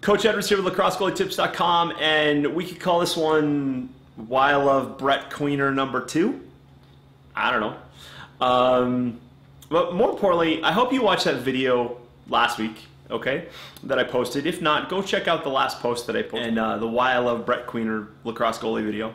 Coach Edwards here with LacrosseGoalieTips.com, and we could call this one Why I Love Brett Queener #2. I don't know. But more importantly, I hope you watched that video last week, okay, that I posted. If not, go check out the last post that I posted, and the Why I Love Brett Queener Lacrosse Goalie video.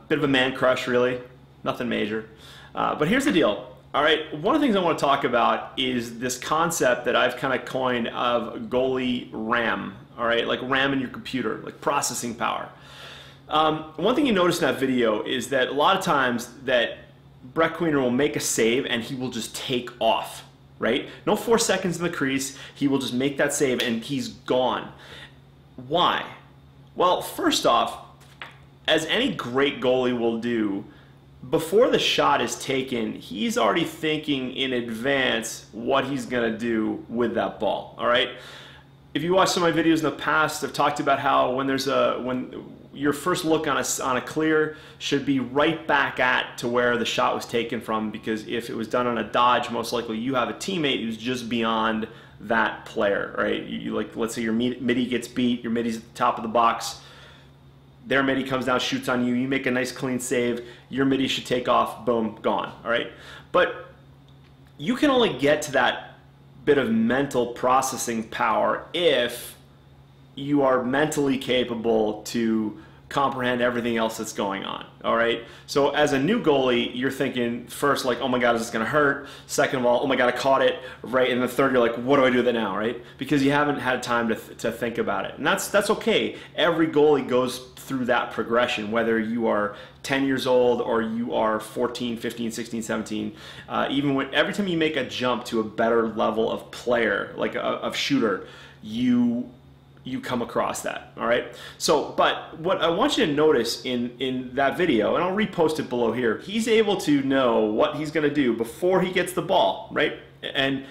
Bit of a man crush, really. Nothing major. But here's the deal. All right, one of the things I want to talk about is this concept that I've kind of coined of goalie RAM, all right, like RAM in your computer, like processing power. One thing you notice in that video is that a lot of times that Brett Queener will make a save and he will just take off, right? No 4 seconds in the crease, he will just make that save and he's gone. Why? Well, first off, as any great goalie will do, before the shot is taken, he's already thinking in advance what he's going to do with that ball, all right? If you watch some of my videos in the past, I've talked about how when your first look on a clear should be right back at to where the shot was taken from, because if it was done on a dodge, most likely you have a teammate who's just beyond that player, right? Like, let's say your midi gets beat, your midi's at the top of the box, their midi comes down, shoots on you, you make a nice clean save, your midi should take off, boom, gone, all right? But you can only get to that bit of mental processing power if you are mentally capable to comprehend everything else that's going on, all right? So as a new goalie, you're thinking first like, oh my God, is this gonna hurt? Second of all, oh my God, I caught it, right? And the third, you're like, what do I do with it now, right? Because you haven't had time to think about it. And that's okay. Every goalie goes through that progression, whether you are 10 years old or you are 14, 15, 16, 17. Every time you make a jump to a better level of player, like of shooter, you come across that, all right? So, but what I want you to notice in that video, and I'll repost it below here, he's able to know what he's gonna do before he gets the ball, right? And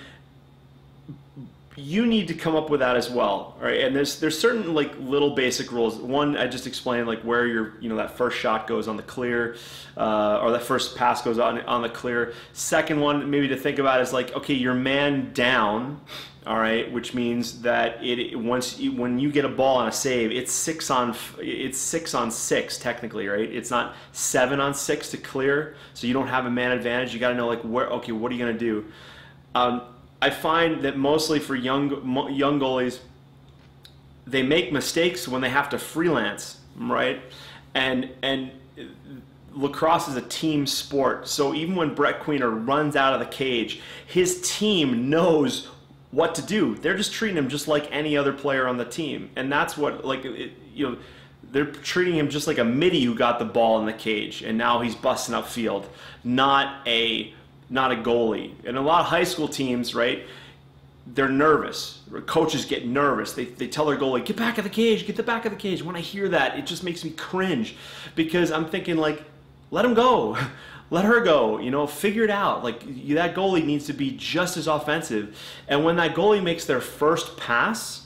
you need to come up with that as well, all right? And there's certain like little basic rules. One, I just explained like where that first shot goes on the clear, or that first pass goes on the clear. Second one, maybe to think about is like, okay, you're man down, all right, which means that when you get a ball on a save, it's 6 on 6 technically, right? It's not 7 on 6 to clear, so you don't have a man advantage. You got to know like okay, what are you gonna do? I find that mostly for young goalies, they make mistakes when they have to freelance, right? And lacrosse is a team sport, so even when Brett Queener runs out of the cage, his team knows what to do. They're just treating him just like any other player on the team, and that's what they're treating him just like a midi who got the ball in the cage, and now he's busting up field, not a goalie. And a lot of high school teams, right, they're nervous. Coaches get nervous. They tell their goalie, get back of the cage, get the back of the cage. When I hear that, it just makes me cringe, because I'm thinking like, let him go. Let her go, figure it out. Like, that goalie needs to be just as offensive. And when that goalie makes their first pass,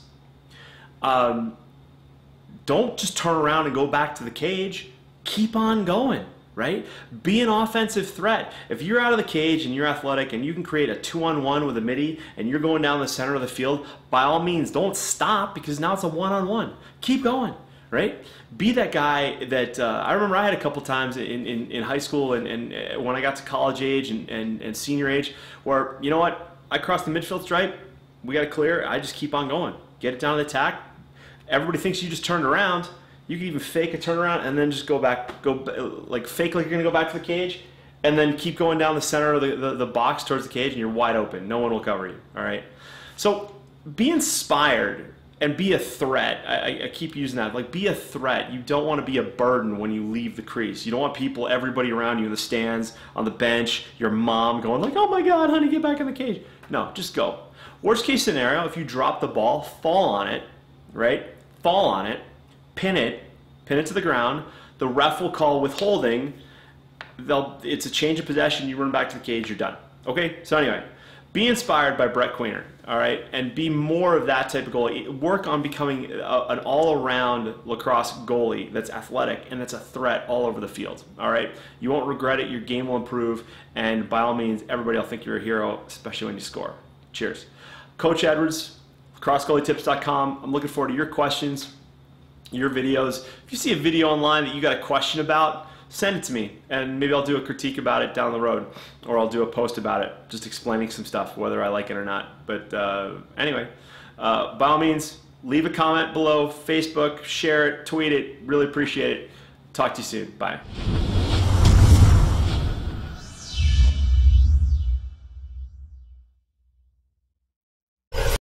don't just turn around and go back to the cage. Keep on going, right? Be an offensive threat. If you're out of the cage and you're athletic and you can create a 2-on-1 with a midi and you're going down the center of the field, by all means, don't stop, because now it's a 1-on-1. Keep going. Right? Be that guy that I remember I had a couple times in high school and when I got to college age and senior age, where, you know what, I crossed the midfield stripe, we got to clear, I just keep on going. Get it down to the attack. Everybody thinks you just turned around. You can even fake a turnaround and then just go like fake like you're going to go back to the cage, and then keep going down the center of the box towards the cage, and you're wide open. No one will cover you, all right? So be inspired. And be a threat. I keep using that. Like, be a threat. You don't want to be a burden when you leave the crease. You don't want everybody around you in the stands, on the bench, your mom going like, oh my God, honey, get back in the cage. No, just go. Worst case scenario, if you drop the ball, fall on it, right? Fall on it, pin it to the ground. The ref will call withholding. It's a change of possession. You run back to the cage, you're done. Okay, so anyway. Be inspired by Brett Queener, all right? And be more of that type of goalie. Work on becoming an all-around lacrosse goalie that's athletic and that's a threat all over the field, all right? You won't regret it. Your game will improve. And by all means, everybody will think you're a hero, especially when you score. Cheers. Coach Edwards, lacrossegoalietips.com. I'm looking forward to your questions, your videos. If you see a video online that you got a question about, send it to me, and maybe I'll do a critique about it down the road, or I'll do a post about it, just explaining some stuff, whether I like it or not. But anyway, by all means, leave a comment below, Facebook, share it, tweet it. Really appreciate it. Talk to you soon. Bye.